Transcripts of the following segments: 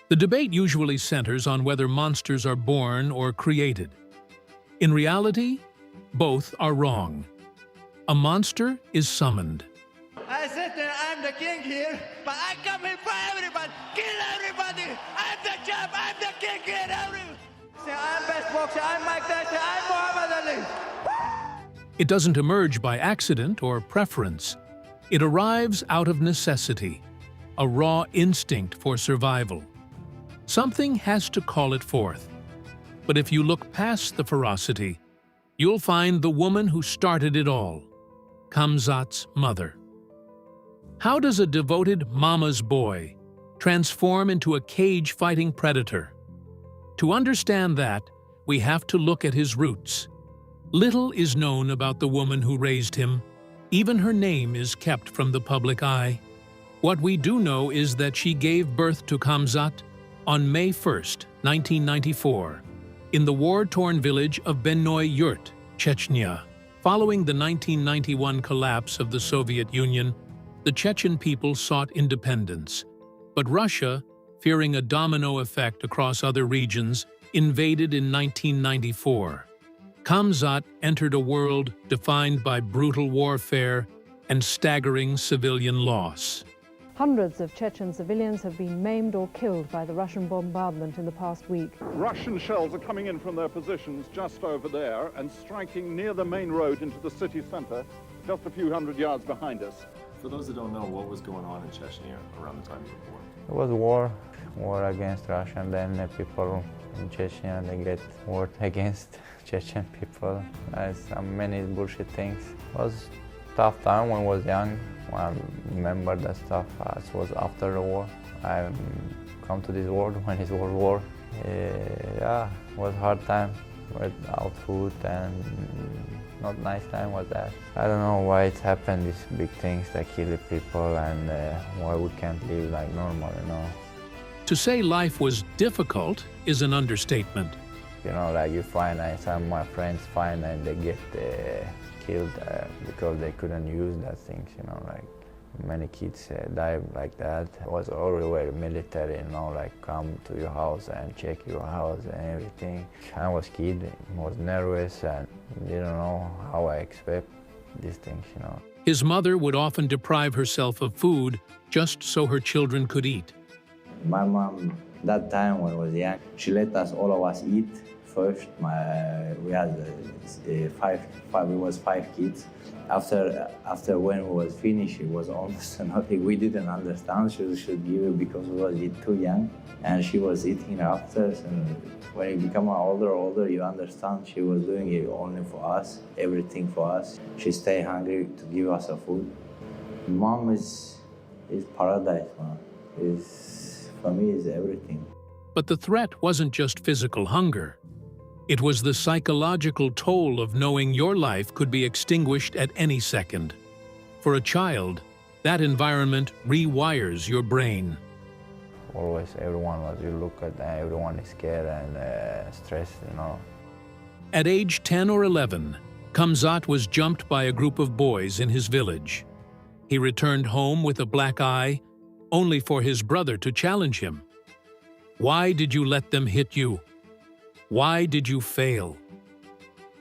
The debate usually centers on whether monsters are born or created. In reality, both are wrong. A monster is summoned. I said that I'm the king here, but I come here for everybody, kill everybody. I'm the champ, I'm the king here, everyone. Say I'm best boxer, I'm Mike Tyson, I'm Muhammad Ali. It doesn't emerge by accident or preference. It arrives out of necessity, a raw instinct for survival. Something has to call it forth. But if you look past the ferocity, you'll find the woman who started it all, Khamzat's mother. How does a devoted mama's boy transform into a cage-fighting predator? To understand that, we have to look at his roots. Little is known about the woman who raised him. Even her name is kept from the public eye. What we do know is that she gave birth to Khamzat on May 1st, 1994, in the war-torn village of Bennoy Yurt, Chechnya. Following the 1991 collapse of the Soviet Union, the Chechen people sought independence. But Russia, fearing a domino effect across other regions, invaded in 1994. Khamzat entered a world defined by brutal warfare and staggering civilian loss. Hundreds of Chechen civilians have been maimed or killed by the Russian bombardment in the past week. Russian shells are coming in from their positions just over there and striking near the main road into the city center, just a few hundred yards behind us. For those that don't know, what was going on in Chechnya around the time you were born? It was war against Russia, and then people in Chechnya, they get war against Chechen people. Many bullshit things. It was a tough time when I was young. I remember that stuff. It was after the war. I come to this world when it was war. Yeah, it was a hard time without food, and not nice time was that. I don't know why it happened, these big things that kill the people, and why we can't live like normal, you know. To say life was difficult is an understatement. You know, like you find some of my friends find and they get killed because they couldn't use that things, you know, like many kids die like that. It was always military, you know, like come to your house and check your house and everything. I was kid, was nervous and didn't know how I expect these things, you know. His mother would often deprive herself of food just so her children could eat. My mom, that time when I was young, she let us, all of us, eat first. We had five kids. After when we was finished, it was almost nothing. We didn't understand. She should give it because we was too young, and she was eating after. And when you become older, you understand. She was doing it only for us, everything for us. She stay hungry to give us a food. Mom is paradise, man. For me, is everything. But the threat wasn't just physical hunger. It was the psychological toll of knowing your life could be extinguished at any second. For a child, that environment rewires your brain. Always you look at everyone is scared and stressed, you know. At age 10 or 11, Khamzat was jumped by a group of boys in his village. He returned home with a black eye, only for his brother to challenge him. Why did you let them hit you? Why did you fail?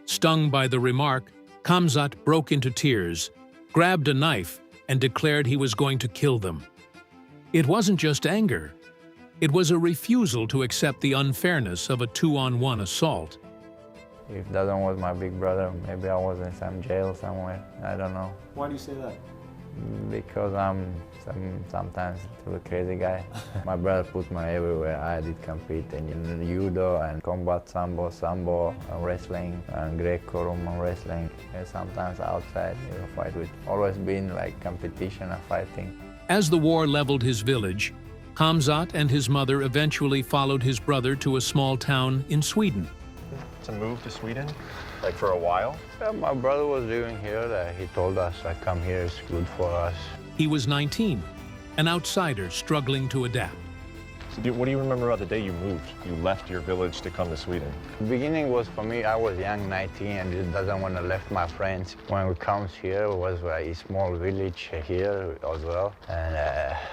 Stung by the remark, Khamzat broke into tears, grabbed a knife, and declared he was going to kill them. It wasn't just anger. It was a refusal to accept the unfairness of a 2-on-1 assault. If that one was my big brother, maybe I was in some jail somewhere. I don't know. Why do you say that? Because I'm sometimes a crazy guy. My brother put me everywhere. I did compete in judo and combat sambo, wrestling, and Greco-Roman wrestling. And sometimes outside, fight with. Always been like competition and fighting. As the war leveled his village, Khamzat and his mother eventually followed his brother to a small town in Sweden. To move to Sweden? Like for a while? Yeah, my brother was living here. He told us, come here, it's good for us. He was 19, an outsider struggling to adapt. So what do you remember about the day you moved? You left your village to come to Sweden. The beginning was for me, I was young, 19, and just doesn't want to left my friends. When we comes here, it was a small village here as well, and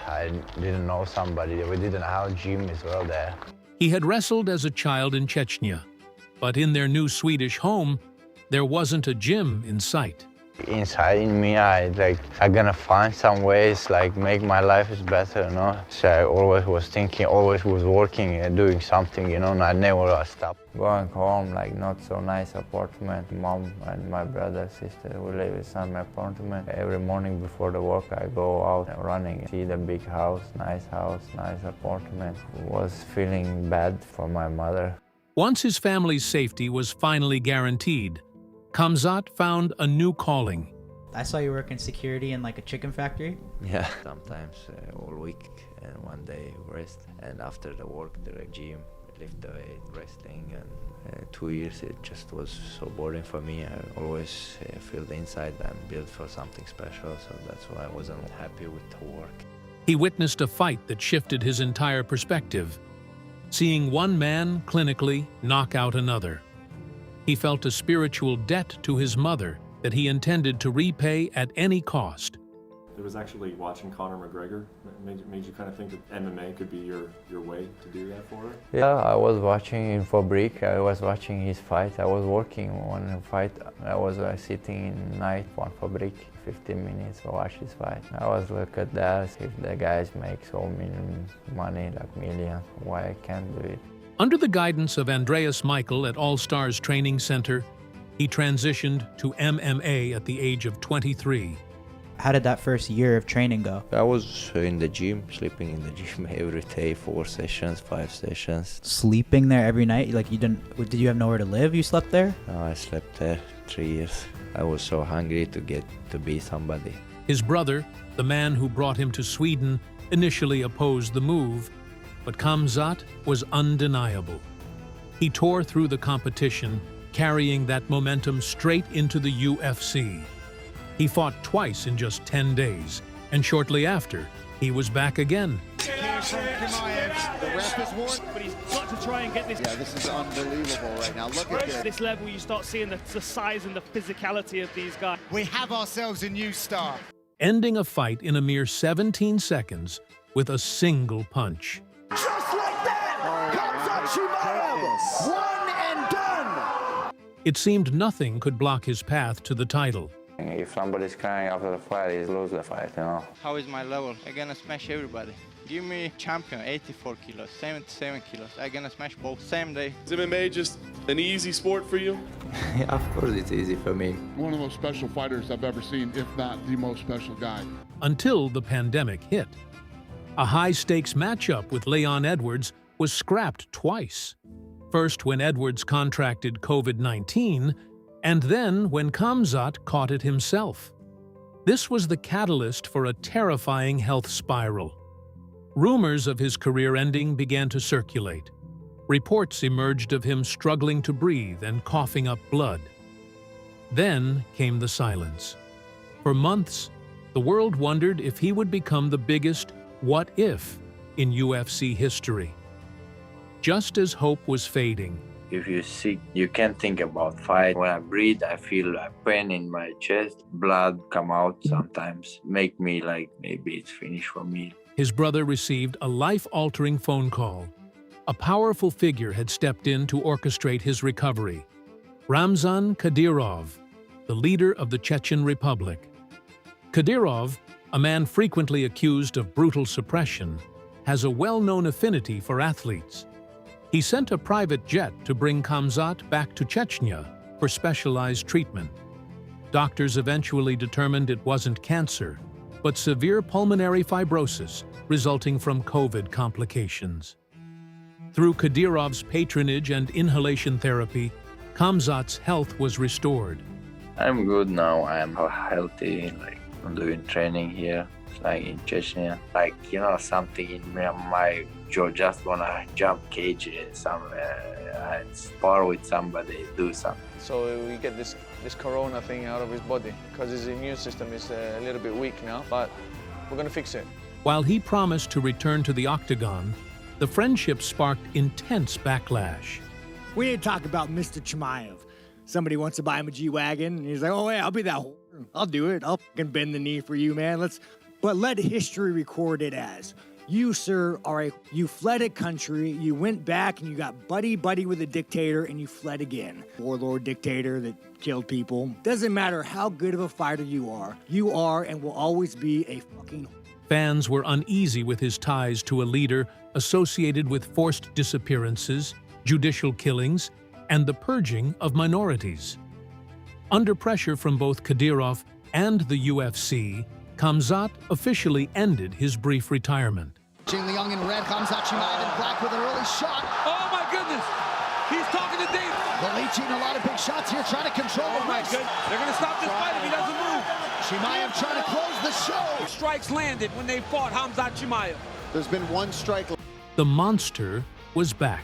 I didn't know somebody. We didn't have a gym as well there. He had wrestled as a child in Chechnya, but in their new Swedish home, there wasn't a gym in sight. Inside in me, I'm gonna find some ways, make my life is better, you know. So I always was thinking, always was working and doing something, you know, and I never stopped. Going home, not so nice apartment. Mom and my brother, sister, we live in my apartment. Every morning before the work, I go out and running, see the big house, nice apartment. Was feeling bad for my mother. Once his family's safety was finally guaranteed, Khamzat found a new calling. I saw you work in security in a chicken factory. Yeah, sometimes all week and one day rest. And after the work, the gym, lift the weight, wrestling. And 2 years, it just was so boring for me. I always feel the inside I'm built for something special, so that's why I wasn't happy with the work. He witnessed a fight that shifted his entire perspective, seeing one man clinically knock out another. He felt a spiritual debt to his mother that he intended to repay at any cost. It was actually watching Conor McGregor made you kind of think that MMA could be your way to do that for her? Yeah, I was watching in Fabrik. I was watching his fight. I was working on a fight. I was sitting in night on Fabrik, 15 minutes to watch his fight. I was look at that, if the guys make so many money, millions, why I can't do it? Under the guidance of Andreas Michael at All Stars Training Center, he transitioned to MMA at the age of 23. How did that first year of training go? I was in the gym, sleeping in the gym every day, 4 sessions, 5 sessions. Sleeping there every night? Did you have nowhere to live? You slept there? No, I slept there 3 years. I was so hungry to get to be somebody. His brother, the man who brought him to Sweden, initially opposed the move, but Khamzat was undeniable. He tore through the competition, carrying that momentum straight into the UFC. He fought twice in just 10 days, and shortly after, he was back again. Here's from Chimaev. The ref is warned, but he's got to try and get this. Yeah, this is unbelievable right now. Look at this. This level, you start seeing the size and the physicality of these guys. We have ourselves a new star. Ending a fight in a mere 17 seconds with a single punch. Just like that! Khamzat Chimaev! One and done! It seemed nothing could block his path to the title. If somebody's crying after the fight, he's lose the fight, you know. How is my level? I'm gonna smash everybody. Give me champion, 84 kilos, 77 kilos. I'm gonna smash both same day. Is MMA just an easy sport for you? Yeah, of course it's easy for me. One of the most special fighters I've ever seen, if not the most special guy. Until the pandemic hit. A high-stakes matchup with Leon Edwards was scrapped twice. First when Edwards contracted COVID-19, and then when Khamzat caught it himself. This was the catalyst for a terrifying health spiral. Rumors of his career ending began to circulate. Reports emerged of him struggling to breathe and coughing up blood. Then came the silence. For months, the world wondered if he would become the biggest what if in UFC history. Just as hope was fading, If you're sick, you can't think about fight. When I breathe, I feel a pain in my chest. Blood come out sometimes. Make me maybe it's finished for me. his brother received a life-altering phone call. A powerful figure had stepped in to orchestrate his recovery. Ramzan Kadyrov, the leader of the Chechen Republic. Kadyrov, a man frequently accused of brutal suppression, has a well-known affinity for athletes. He sent a private jet to bring Khamzat back to Chechnya for specialized treatment. Doctors eventually determined it wasn't cancer, but severe pulmonary fibrosis resulting from COVID complications. Through Kadyrov's patronage and inhalation therapy, Khamzat's health was restored. I'm good now. I'm healthy. I'm doing training here, in Chechnya. Something in my jaw. Just wanna jump cage somewhere and spar with somebody, do something. So we get this corona thing out of his body because his immune system is a little bit weak now, but we're gonna fix it. While he promised to return to the Octagon, The friendship sparked intense backlash. We didn't talk about Mr. Chimaev. Somebody wants to buy him a G-Wagon, and he's like, oh, yeah, I'll be that whore. I'll do it. I'll fucking bend the knee for you, man. But let history record it as, you, sir, you fled a country, you went back and you got buddy-buddy with a dictator, and you fled again. Warlord dictator that killed people. Doesn't matter how good of a fighter you are and will always be a fucking... Fans were uneasy with his ties to a leader associated with forced disappearances, judicial killings, and the purging of minorities. Under pressure from both Kadyrov and the UFC, Khamzat officially ended his brief retirement. Jing Liang in red, Khamzat Chimaev in black with an early shot. Oh my goodness! He's talking to David. The leeching a lot of big shots here, trying to control the wrist. They're going to stop this fight if he doesn't move. Chimaev trying to close the show. Strikes landed when they fought Khamzat Chimaev. There's been one strike. The monster was back.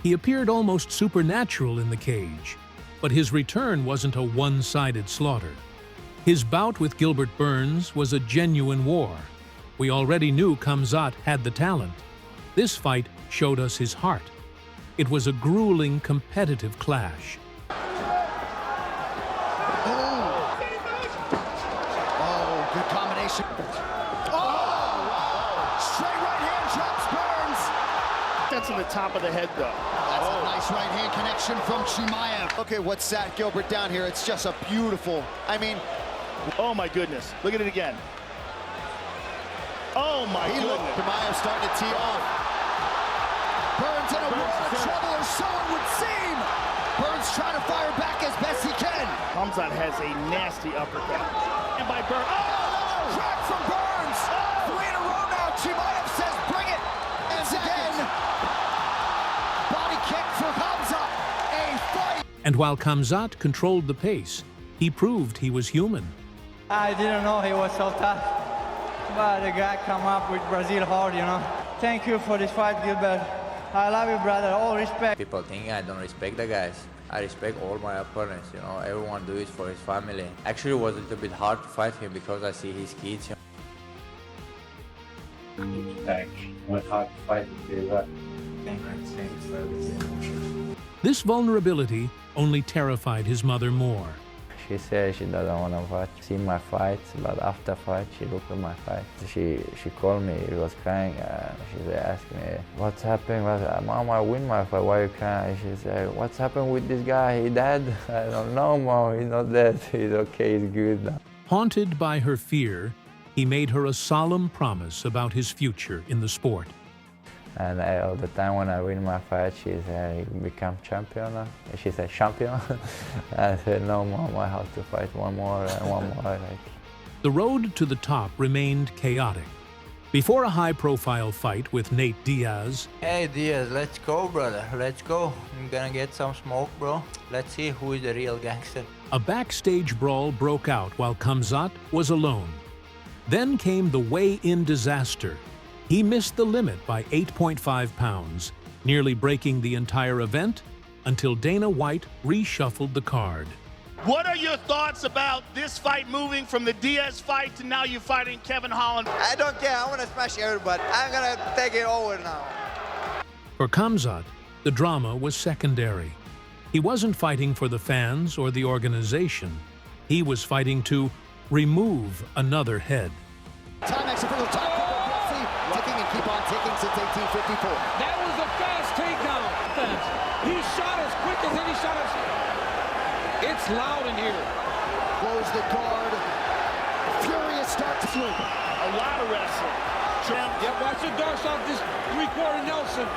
He appeared almost supernatural in the cage, but his return wasn't a one-sided slaughter. His bout with Gilbert Burns was a genuine war. We already knew Khamzat had the talent. This fight showed us his heart. It was a grueling, competitive clash. Oh, good combination. Oh! Straight right hand drops Burns. That's in the top of the head, though. That's a nice right hand connection from Chimaev. Okay, what sat Gilbert down here, it's just a beautiful, I mean... Oh my goodness, look at it again. Oh my goodness. Chimaev starting to tee off. Burns in a world of trouble, or so it would seem. Burns trying to fire back as best he can. Khamzat has a nasty uppercut. And by Burns. Oh! Crack from Burns! 3 in a row now. Chimaev says, bring it. And again, body kick for Khamzat. A fight. And while Khamzat controlled the pace, he proved he was human. I didn't know he was so tough, but the guy come up with Brazil hard, you know. Thank you for this fight, Gilbert. I love you, brother. All respect. People think I don't respect the guys. I respect all my opponents, you know. Everyone do it for his family. Actually, it was a little bit hard to fight him because I see his kids. This vulnerability only terrified his mother more. She said she doesn't want to see my fights, but after fight, she looked at my fight. She called me, she was crying, and she asked me, what's happened? Mom, I win my fight, why are you crying? She said, what's happened with this guy? He dead? I don't know, Mom, he's not dead. He's okay, he's good now. Haunted by her fear, he made her a solemn promise about his future in the sport. And all the time when I win my fight, she said, you become champion. She said, champion? I said, no, Mom, I have to fight one more and one more. The road to the top remained chaotic. Before a high-profile fight with Nate Diaz, hey, Diaz, let's go, brother, let's go. I'm gonna get some smoke, bro. Let's see who is the real gangster. A backstage brawl broke out while Khamzat was alone. Then came the weigh-in disaster. He missed the limit by 8.5 pounds, nearly breaking the entire event until Dana White reshuffled the card. What are your thoughts about this fight moving from the Diaz fight to now you're fighting Kevin Holland? I don't care. I want to smash everybody. I'm going to take it over now. For Khamzat, the drama was secondary. He wasn't fighting for the fans or the organization. He was fighting to remove another head. Timex for the top. Ticking and keep on ticking since 1854. That was a fast takedown. He shot as quick as any shot. It's loud in here. Close the guard. Furious start to sleep. A lot of wrestling. Yeah, watch the dark off this three-quarter Nelson.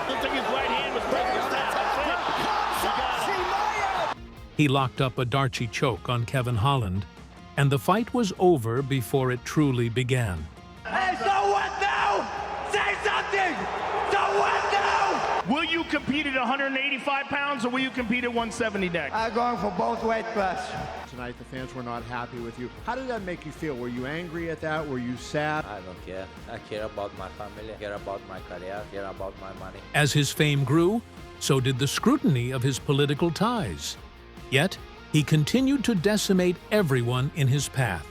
Looks like his right hand was breaking down. He locked up a Darchi choke on Kevin Holland, and the fight was over before it truly began. Hey, so what now? Say something! So what now? Will you compete at 185 pounds or will you compete at 170 next? I'm going for both weight classes. Tonight the fans were not happy with you. How did that make you feel? Were you angry at that? Were you sad? I don't care. I care about my family, I care about my career, I care about my money. As his fame grew, so did the scrutiny of his political ties. Yet, he continued to decimate everyone in his path.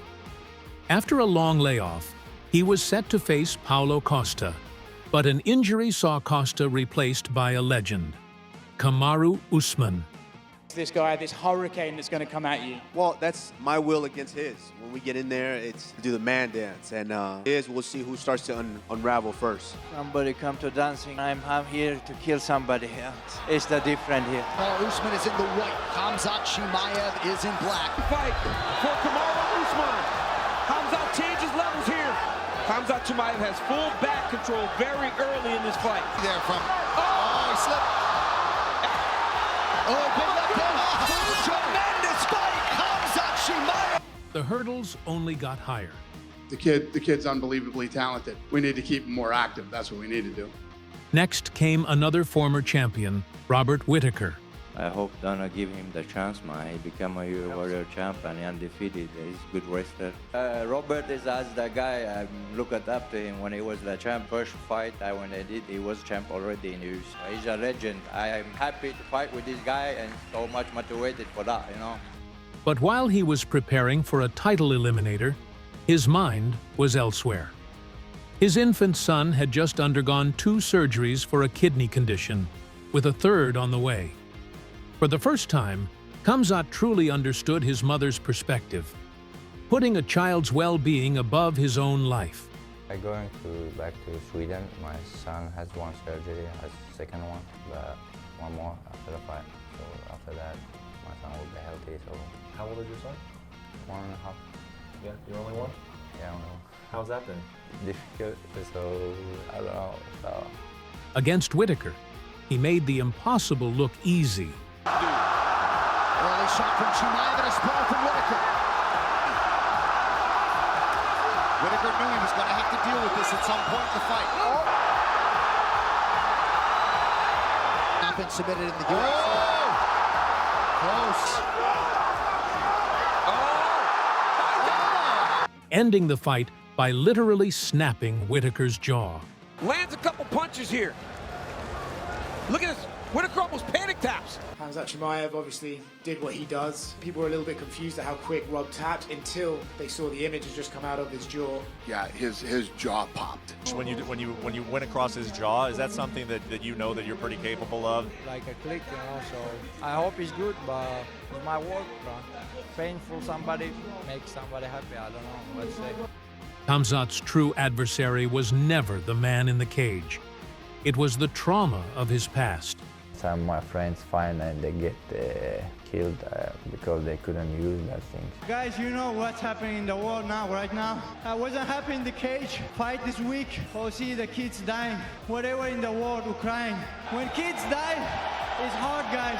After a long layoff, he was set to face Paulo Costa. But an injury saw Costa replaced by a legend, Kamaru Usman. This guy, this hurricane that's going to come at you. Well, that's my will against his. When we get in there, it's to do the man dance. And we'll see who starts to unravel first. Somebody come to dancing. I'm here to kill somebody here. It's the different here. Usman is in the white. Khamzat Chimaev is in black. Fight for Kamaru Usman. Khamzat changes levels here. Khamzat Chimaev has full back control very early in this fight. There from, he slipped. Oh, big left hand. Tremendous fight, Khamzat Chimaev. The hurdles only got higher. The kid's unbelievably talented. We need to keep him more active. That's what we need to do. Next came another former champion, Robert Whittaker. I hope Donna give him the chance, man. He become a warrior champ and undefeated. He's a good wrestler. Robert is as the guy I looked up to him when he was the champ. First fight when I did, he was champ already in the UFC. He's a legend. I am happy to fight with this guy and so much motivated for that, you know. But while he was preparing for a title eliminator, his mind was elsewhere. His infant son had just undergone 2 surgeries for a kidney condition, with a third on the way. For the first time, Khamzat truly understood his mother's perspective, putting a child's well-being above his own life. I'm going back to Sweden. My son has 1 surgery, has second one, but 1 more after the fight. So after that, my son will be healthy. So How old is your son? 1.5. Yeah, you're only one? Yeah, I don't know. How's that been? Difficult, so I don't know. So. Against Whittaker, he made the impossible look easy. Early shot from Chimaev and a sprawl from Whittaker. Whittaker knew he was going to have to deal with this at some point in the fight. Not been submitted in the UFC. Close. Ending the fight by literally snapping Whittaker's jaw. Lands a couple punches here. Look at this. Whittaker almost panic taps. Khamzat Chimaev obviously did what he does. People were a little bit confused at how quick Rob tapped until they saw the images just come out of his jaw. Yeah, his jaw popped. When you went across his jaw, is that something that you know that you're pretty capable of? Like a click, you know, so I hope it's good, but it's my work, bro. Painful somebody, make somebody happy, I don't know, let's say. Khamzat's true adversary was never the man in the cage. It was the trauma of his past. Some of my friends find and they get killed because they couldn't use that thing. Guys, you know what's happening in the world now, right now? I wasn't happy in the cage, fight this week, or see the kids dying. Whatever in the world, Ukraine. When kids die, it's hard, guys.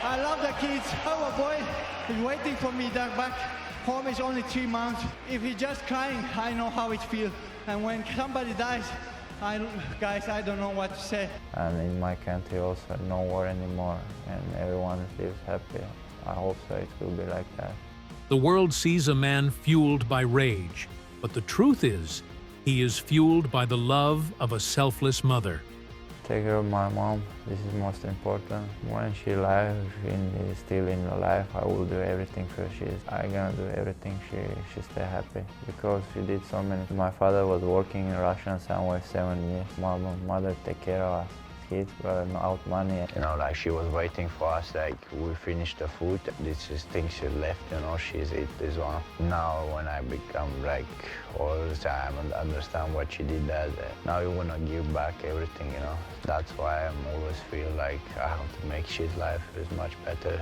I love the kids. Our boy is waiting for me back home. Is only 3 months. If he's just crying, I know how it feels. And when somebody dies, guys, I don't know what to say. And in my country also, no war anymore, and everyone lives happy. I hope so it will be like that. The world sees a man fueled by rage, but the truth is, he is fueled by the love of a selfless mother. Take care of my mom. This is most important. When she's alive, is still in life, I will do everything for her. I'm gonna do everything she stay happy because she did so many. My father was working in Russia somewhere 7 years. My mother take care of us kids, but not out money. You know, like she was waiting for us. Like we finished the food. This is things she left. You know, she's eat this one. Now when I become like all the time and understand what she did that, now you wanna give back everything. You know, that's why I'm always feel like I have to make his life is much better.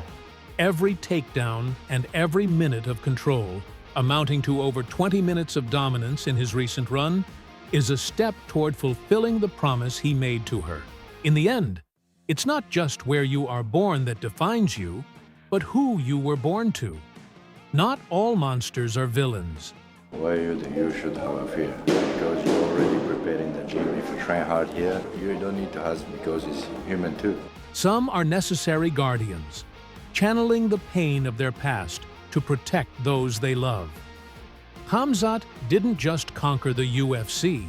Every takedown and every minute of control, amounting to over 20 minutes of dominance in his recent run, is a step toward fulfilling the promise he made to her. In the end, it's not just where you are born that defines you, but who you were born to. Not all monsters are villains. Why you should have a fear? Because you're already prepared in the gym. If you train hard here, you don't need to hustle because it's human too. Some are necessary guardians, channeling the pain of their past to protect those they love. Khamzat didn't just conquer the UFC.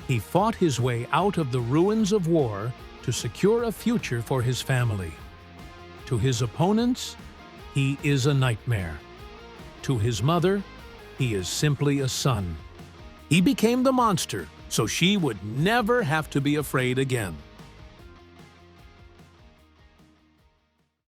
He fought his way out of the ruins of war to secure a future for his family. To his opponents, he is a nightmare. To his mother, he is simply a son. He became the monster so she would never have to be afraid again.